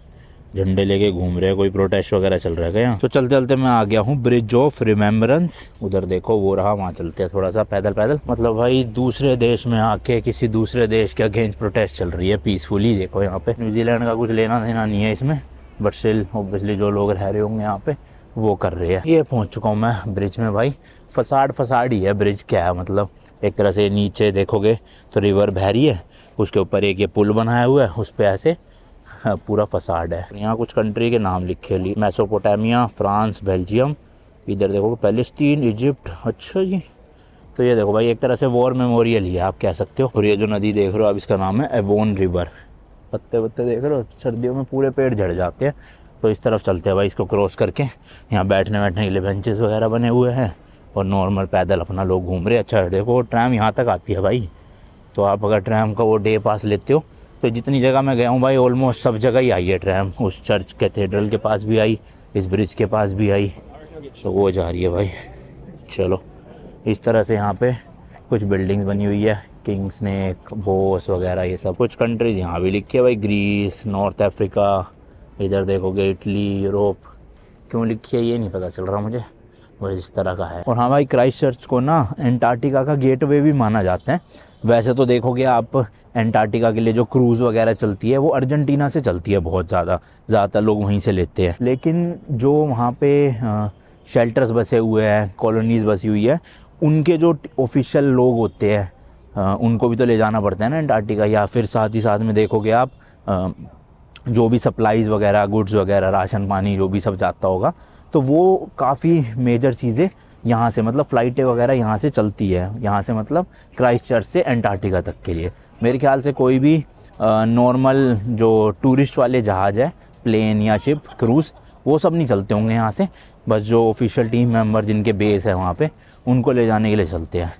झंडे लेके घूम रहे हैं, कोई प्रोटेस्ट वगैरह चल रहा है क्या? तो चलते चलते मैं आ गया हूँ ब्रिज ऑफ रिमेम्बरेंस। उधर देखो वो रहा, वहाँ चलते हैं थोड़ा सा पैदल पैदल। मतलब भाई दूसरे देश में आके किसी दूसरे देश के अगेंस्ट प्रोटेस्ट चल रही है पीसफुली। देखो यहाँ पे न्यूजीलैंड का कुछ लेना देना नहीं है इसमें, बट स्टिल ऑब्वियसली जो लोग रह रहे होंगे यहाँ पे वो कर रहे हैं। ये पहुँच चुका हूँ मैं ब्रिज में भाई। फसाड ही है ब्रिज, क्या है मतलब एक तरह से नीचे देखोगे तो रिवर बह रही है, उसके ऊपर एक ये पुल बनाया हुआ है, उस पर ऐसे पूरा फसाड है। यहाँ कुछ कंट्री के नाम लिखे लिए, मेसोपोटामिया, फ्रांस, बेल्जियम। इधर देखो पैलेस्टीन, इजिप्ट। अच्छा जी, तो ये देखो भाई एक तरह से वॉर मेमोरियल ही है आप कह सकते हो। और ये जो नदी देख रहे हो आप, इसका नाम है एवोन रिवर। पत्ते वत्ते देख रहे हो, सर्दियों में पूरे पेड़ झड़ जाते हैं। तो इस तरफ चलते हैं भाई, इसको क्रॉस करके। यहाँ बैठने के लिए बेंचेस वगैरह बने हुए हैं, और नॉर्मल पैदल अपना लोग घूम रहे हैं। अच्छा देखो ट्रैम यहाँ तक आती है भाई, तो आप अगर ट्रैम का वो डे पास लेते हो तो जितनी जगह मैं गया हूँ भाई ऑलमोस्ट सब जगह ही आई है ट्रैम। उस चर्च कैथेड्रल के पास भी आई, इस ब्रिज के पास भी आई, तो वो जा रही है भाई। चलो इस तरह से यहाँ पे कुछ बिल्डिंग्स बनी हुई है, किंग स्नेक, बोस वगैरह ये सब। कुछ कंट्रीज़ यहाँ भी लिखी है भाई, ग्रीस, नॉर्थ अफ्रीका, इधर देखोगे इटली, यूरोप। क्यों लिखी है ये नहीं पता चल रहा मुझे, बस इस तरह का है। और हाँ भाई, क्राइस्ट चर्च को ना एंटार्क्टिका का गेटवे भी माना जाता है। वैसे तो देखोगे आप एंटार्क्टिका के लिए जो क्रूज़ वगैरह चलती है वो अर्जेंटीना से चलती है, बहुत ज़्यादातर लोग वहीं से लेते हैं। लेकिन जो वहाँ पे शेल्टर्स बसे हुए हैं, कॉलोनीज़ बसी हुई है, उनके जो ऑफिशियल लोग होते हैं उनको भी तो ले जाना पड़ता है ना एंटार्क्टिका। या फिर साथ ही साथ में देखोगे आप जो भी सप्लाईज़ वगैरह, गुड्स वगैरह, राशन पानी जो भी सब जाता होगा, तो वो काफ़ी मेजर चीज़ें यहाँ से, मतलब फ़्लाइटें वगैरह यहाँ से चलती है। यहाँ से मतलब क्राइस्ट चर्च से एंटार्क्टिका तक के लिए मेरे ख्याल से कोई भी नॉर्मल जो टूरिस्ट वाले जहाज़ है, प्लेन या शिप, क्रूज़, वो सब नहीं चलते होंगे यहाँ से। बस जो ऑफिशियल टीम मेंबर जिनके बेस है वहाँ पे, उनको ले जाने के लिए चलते हैं।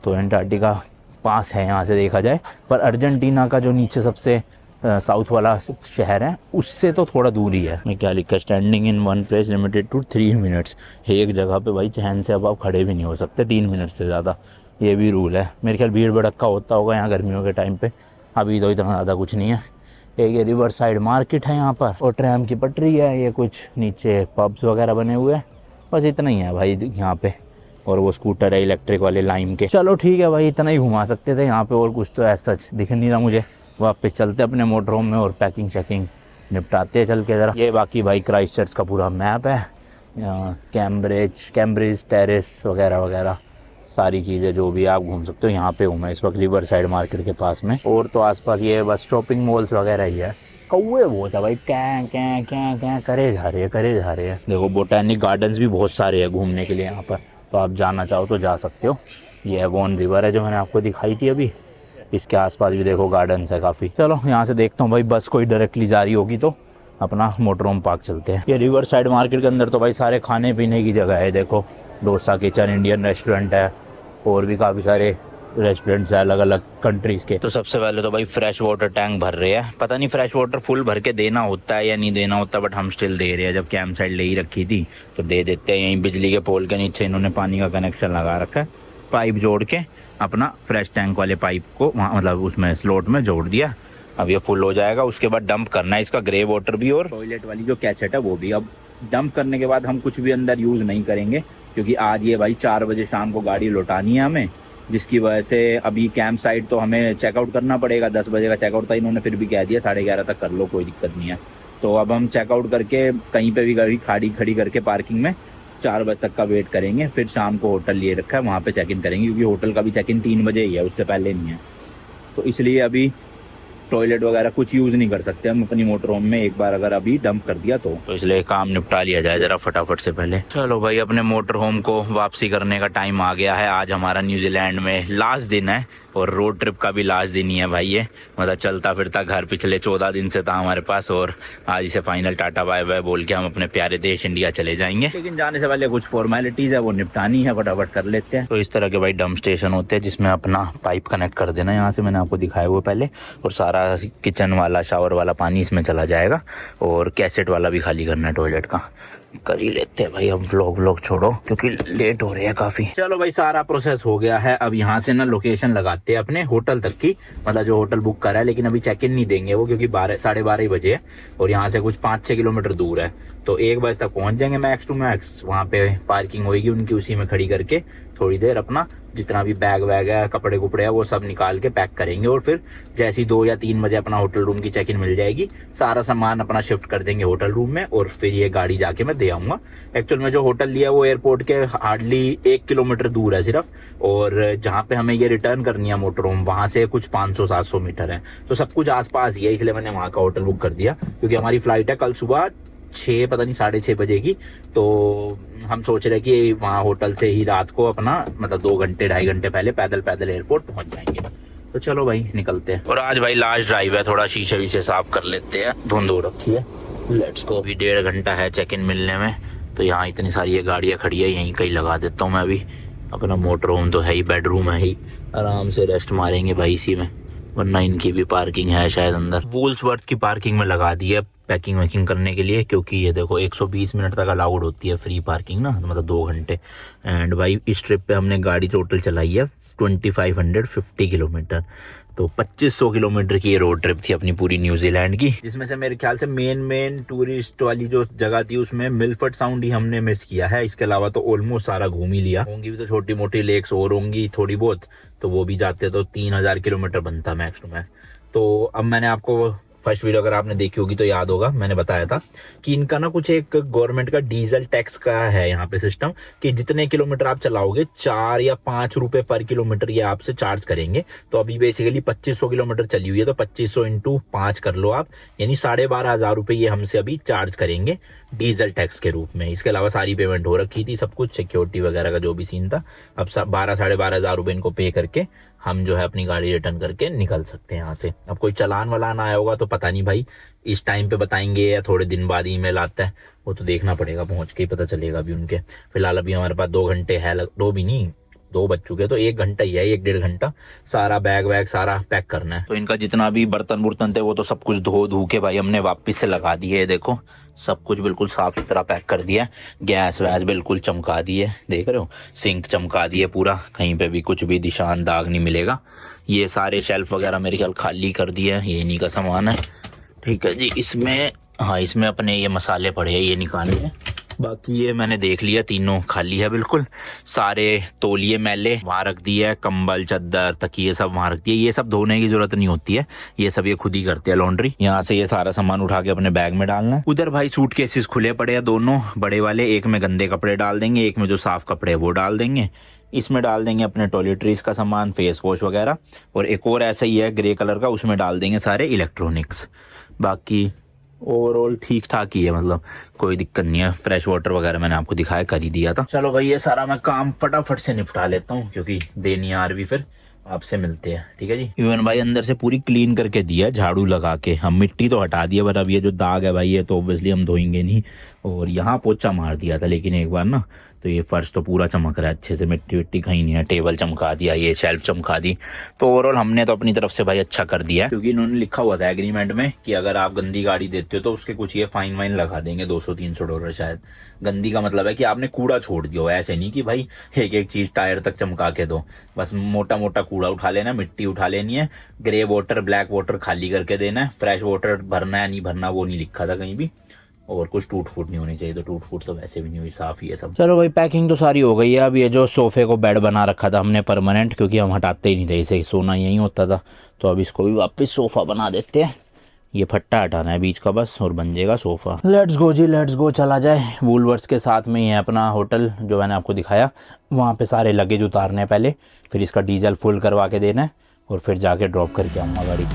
तो एंटार्क्टिका पास है यहाँ से देखा जाए, पर अर्जेंटीना का जो नीचे सबसे साउथ वाला शहर है उससे तो थोड़ा दूर ही है। मैं क्या लिखा है, standing in one place limited to 3 minutes. एक जगह पे भाई चैन से अब आप खड़े भी नहीं हो सकते 3 मिनट से ज़्यादा, ये भी रूल है। मेरे ख्याल भीड़ भड़क्का होता होगा यहाँ गर्मियों के टाइम पे, अभी तो इतना ज़्यादा कुछ नहीं है। एक ये रिवर साइड मार्केट है यहाँ पर, और ट्रैम की पटरी है, ये कुछ नीचे पब्स वगैरह बने हुए हैं, बस इतना ही है भाई यहाँ पे। और वो स्कूटर है इलेक्ट्रिक वाले लाइम के। चलो ठीक है भाई, इतना ही घुमा सकते थे यहाँ पे, और कुछ तो ऐसा सच दिख नहीं रहा मुझे। वापस चलते अपने मोटर होम में और पैकिंग शैकिंग निपटाते हैं चल के ज़रा। ये बाकी भाई क्राइस्ट चर्च का पूरा मैप है, कैम्ब्रिज टेरेस वगैरह वगैरह सारी चीज़ें जो भी आप घूम सकते हो। यहाँ पे हूँ मैं इस वक्त रिवर साइड मार्केट के पास में, और तो आसपास ये बस शॉपिंग मॉल्स वगैरह ही है। कौवे बहुत है भाई, क्या करे जा रहे हैं। देखो बोटैनिक गार्डन्स भी बहुत सारे हैं घूमने के लिए यहाँ पर, तो आप जाना चाहो तो जा सकते हो। ये वॉन रिवर है जो मैंने आपको दिखाई थी अभी, इसके आसपास भी देखो गार्डन्स है काफ़ी। चलो यहाँ से देखता हूँ भाई, बस कोई डायरेक्टली जा रही होगी तो अपना मोटर होम पार्क चलते हैं। ये रिवर साइड मार्केट के अंदर तो भाई सारे खाने पीने की जगह है। देखो डोसा किचन, इंडियन रेस्टोरेंट है, और भी काफ़ी सारे रेस्टोरेंट्स है अलग अलग कंट्रीज़ के। तो सबसे पहले तो भाई फ्रेश वाटर टैंक भर रहे हैं। पता नहीं फ्रेश वाटर फुल भर के देना होता है या नहीं देना होता, बट हम स्टिल दे रहे हैं। जब कैंप साइड ले ही रखी थी तो दे देते हैं। यहीं बिजली के पोल के नीचे इन्होंने पानी का कनेक्शन लगा रखा है, पाइप जोड़ के अपना फ्रेश टैंक वाले पाइप को वहाँ मतलब उसमें स्लॉट में जोड़ दिया। अब ये फुल हो जाएगा, उसके बाद डंप करना है इसका ग्रे वाटर भी, और टॉयलेट वाली जो कैसेट है वो भी। अब डंप करने के बाद हम कुछ भी अंदर यूज़ नहीं करेंगे, क्योंकि आज ये भाई 4 बजे शाम को गाड़ी लौटानी है हमें, जिसकी वजह से अभी कैंप साइड तो हमें चेकआउट करना पड़ेगा। 10 बजे का चेकआउट था, इन्होंने फिर भी कह दिया 11:30 तक कर लो, कोई दिक्कत नहीं है। तो अब हम चेकआउट करके कहीं पे भी गाड़ी खड़ी करके पार्किंग में 4 बजे तक का वेट करेंगे, फिर शाम को होटल लिए रखा है वहाँ पे चेक इन करेंगे, क्योंकि होटल का भी चेक इन 3 बजे ही है, उससे पहले नहीं है। तो इसलिए अभी टॉयलेट वगैरह कुछ यूज़ नहीं कर सकते हम अपनी मोटर होम में, एक बार अगर अभी डंप कर दिया तो इसलिए काम निपटा लिया जाए जरा फटाफट से पहले। चलो भाई, अपने मोटर होम को वापसी करने का टाइम आ गया है। आज हमारा न्यूजीलैंड में लास्ट दिन है, और रोड ट्रिप का भी लास्ट दिन ही है भाई ये। मतलब चलता फिरता घर पिछले 14 दिन से था हमारे पास, और आज इसे फाइनल टाटा बाय बाय बोल के हम अपने प्यारे देश इंडिया चले जाएंगे। लेकिन जाने से पहले कुछ फॉर्मेलिटीज़ है वो निपटानी है, फटाफट कर लेते हैं। तो इस तरह के भाई डंप स्टेशन होते हैं जिसमें अपना पाइप कनेक्ट कर देना, यहाँ से मैंने आपको दिखाया वो पहले, और सारा किचन वाला शावर वाला पानी इसमें चला जाएगा, और कैसेट वाला भी खाली करना है टॉयलेट का। कर ही लेते हैं भाई, अब व्लॉग छोड़ो क्योंकि लेट हो रहे हैं काफी। चलो भाई, सारा प्रोसेस हो गया है। अब यहाँ से ना लोकेशन लगाते हैं अपने होटल तक की, मतलब जो होटल बुक करा है, लेकिन अभी चेक इन नहीं देंगे वो, क्योंकि 12-12:30 ही बजे है, और यहाँ से कुछ 5-6 किलोमीटर दूर है। तो 1 बजे तक पहुंच जाएंगे मैक्स टू मैक्स। वहाँ पे पार्किंग होगी उनकी, उसी में खड़ी करके थोड़ी देर अपना जितना भी बैग वैग है, कपड़े कुपड़े है, वो सब निकाल के पैक करेंगे, और फिर जैसे ही 2 या 3 बजे अपना होटल रूम की चेक इन मिल जाएगी, सारा सामान अपना शिफ्ट कर देंगे होटल रूम में, और फिर ये गाड़ी जाके मैं दे आऊंगा। एक्चुअल में जो होटल लिया वो एयरपोर्ट के हार्डली 1 किलोमीटर दूर है सिर्फ, और जहाँ पे हमें ये रिटर्न करनी है मोटर होम, वहाँ से कुछ 500-700 मीटर है। तो सब कुछ आसपास ही है, इसलिए मैंने वहाँ का होटल बुक कर दिया, क्योंकि हमारी फ्लाइट है कल सुबह 6, पता नहीं 6:30 बजे की। तो हम सोच रहे कि वहाँ होटल से ही रात को अपना मतलब 2-2.5 घंटे पहले पैदल एयरपोर्ट पहुंच जाएंगे। तो चलो भाई निकलते हैं। और आज भाई लास्ट ड्राइव है, थोड़ा शीशे वीशे साफ कर लेते हैं, धुंध हो रखी है। Let's go. अभी 1.5 घंटा है चेक इन मिलने में, तो यहाँ इतनी सारी ये गाड़ियाँ खड़ी है, यहीं कहीं लगा देता हूँ मैं अभी अपना मोटर होम तो है ही, बेडरूम है ही, आराम से रेस्ट मारेंगे भाई इसी में, वरना इनकी भी पार्किंग है शायद अंदर। वूल्सवर्थ की पार्किंग में लगा दी है पैकिंग वैकिंग करने के लिए, क्योंकि ये देखो 120 मिनट तक अलाउड होती है फ्री पार्किंग ना, मतलब 2 घंटे। एंड भाई इस ट्रिप पे हमने गाड़ी टोटल चलाई है 2550 किलोमीटर, तो 2500 किलोमीटर की ये रोड ट्रिप थी अपनी पूरी न्यूजीलैंड की, जिसमें से मेरे ख्याल से मेन टूरिस्ट वाली जो जगह थी उसमें मिलफर्ड साउंड ही हमने मिस किया है। इसके अलावा तो ऑलमोस्ट सारा घूम ही लिया। होंगी भी तो छोटी मोटी लेक्स और होंगी थोड़ी बहुत, तो वो भी जाते तो 3000 किलोमीटर बनता मैक्स टू मैक्स। तो अब मैंने आपको फर्स्ट वीडियो अगर आपने देखी होगी तो याद होगा, मैंने बताया था कि इनका ना कुछ एक गवर्नमेंट का डीजल टैक्स का है यहाँ पे सिस्टम, कि जितने किलोमीटर आप चलाओगे 4 या 5 रुपए पर किलोमीटर ये आपसे चार्ज करेंगे। तो अभी बेसिकली 2500 किलोमीटर चली हुई है, तो 2500 इंटू 5 कर लो आप, यानी 12,500 रुपए ये हमसे अभी चार्ज करेंगे डीजल टैक्स के रूप में। इसके अलावा सारी पेमेंट हो रखी थी, सब कुछ सिक्योरिटी वगैरह का जो भी सीन था। अब 12,500 रुपए इनको पे करके हम जो है अपनी गाड़ी रिटर्न करके निकल सकते हैं यहाँ से। अब कोई चलान वलान आया होगा तो पता नहीं भाई, इस टाइम पे बताएंगे या थोड़े दिन बाद ईमेल आता है, वो तो देखना पड़ेगा, पहुंच के ही पता चलेगा अभी उनके। फिलहाल अभी हमारे पास 2 घंटे है, 2 भी नहीं 2 बज चुके, तो 1 घंटा ही है, 1-1.5 घंटा सारा बैग वैग सारा पैक करना है। तो इनका जितना भी बर्तन बुर्तन थे वो तो सब कुछ धो धू के भाई हमने वापस से लगा दिए। देखो सब कुछ बिल्कुल साफ सुथरा पैक कर दिया है, गैस वैस बिल्कुल चमका दी है, देख रहे हो, सिंक चमका दिए पूरा, कहीं पे भी कुछ भी निशान दाग नहीं मिलेगा। ये सारे शेल्फ वगैरह मेरे ख्याल खाली कर दिए है, ये इन्हीं का सामान है। ठीक है जी, इसमें हाँ इसमें अपने ये मसाले पड़े हैं, ये निकालने हैं। बाकी ये मैंने देख लिया, तीनों खाली है बिल्कुल। सारे तौलिए मैले वहाँ रख दिए है, कंबल चद्दर तकिए सब वहाँ रख दिए। ये सब धोने की जरूरत नहीं होती है, ये सब ये खुद ही करते हैं लॉन्ड्री। यहाँ से ये सारा सामान उठा के अपने बैग में डालना है। उधर भाई सूटकेसेस खुले पड़े हैं दोनों बड़े वाले, एक में गंदे कपड़े डाल देंगे, एक में जो साफ कपड़े वो डाल देंगे। इसमें डाल देंगे अपने टॉयलेटरीज का सामान, फेस वॉश वगैरह, और एक और ऐसा ही है ग्रे कलर का, उसमें डाल देंगे सारे इलेक्ट्रॉनिक्स। बाकी ओवरऑल ठीक ठाक ही है, मतलब कोई दिक्कत नहीं है। फ्रेश वाटर वगैरह मैंने आपको दिखाया, कर ही दिया था। चलो भाई ये सारा मैं काम फटाफट से निपटा लेता हूँ, क्योंकि देन यार भी फिर आपसे मिलते हैं, ठीक है जी। इवन भाई अंदर से पूरी क्लीन करके दिया झाड़ू लगा के, हम मिट्टी तो हटा दिया, पर अब ये जो दाग है भाई ये तो ऑब्वियसली हम धोएंगे नहीं। और यहाँ पोछा मार दिया था लेकिन एक बार ना, तो ये फर्श तो पूरा चमक रहा है अच्छे से, मिट्टी विट्टी कहीं नहीं है। टेबल चमका दिया, ये शेल्फ चमका दी, तो ओवरऑल हमने तो अपनी तरफ से भाई अच्छा कर दिया है। क्योंकि इन्होंने लिखा हुआ था एग्रीमेंट में कि अगर आप गंदी गाड़ी देते हो तो उसके कुछ ये फाइन वाइन लगा देंगे, $200-300 शायद। गंदी का मतलब है कि आपने कूड़ा छोड़ दिया हो, ऐसे नहीं कि भाई एक एक चीज टायर तक चमका के दो। बस मोटा मोटा कूड़ा उठा लेना, मिट्टी उठा लेनी है, ग्रे वाटर ब्लैक वाटर खाली करके देना है, फ्रेश वाटर भरना है नहीं भरना वो नहीं लिखा था कहीं भी, और कुछ टूट फूट नहीं होनी चाहिए। तो टूट फूट तो वैसे भी नहीं हुई, साफ ही है सब। चलो भाई पैकिंग तो सारी हो गई है। अब ये जो सोफे को बेड बना रखा था हमने परमानेंट, क्योंकि हम हटाते ही नहीं थे इसे, सोना यही होता था, तो अब इसको भी वापस सोफा बना देते हैं। ये फट्टा हटाना है बीच का बस, और बन जाएगा सोफा। लेट्स गो जी, लेट्स गो, चला जाए। वूलवर्ट्स के साथ में ही है अपना होटल जो मैंने आपको दिखाया, वहाँ पे सारे लगेज उतारने हैं पहले, फिर इसका डीजल फुल करवा के देना है, और फिर जाके ड्रॉप करके आऊँगा गाड़ी।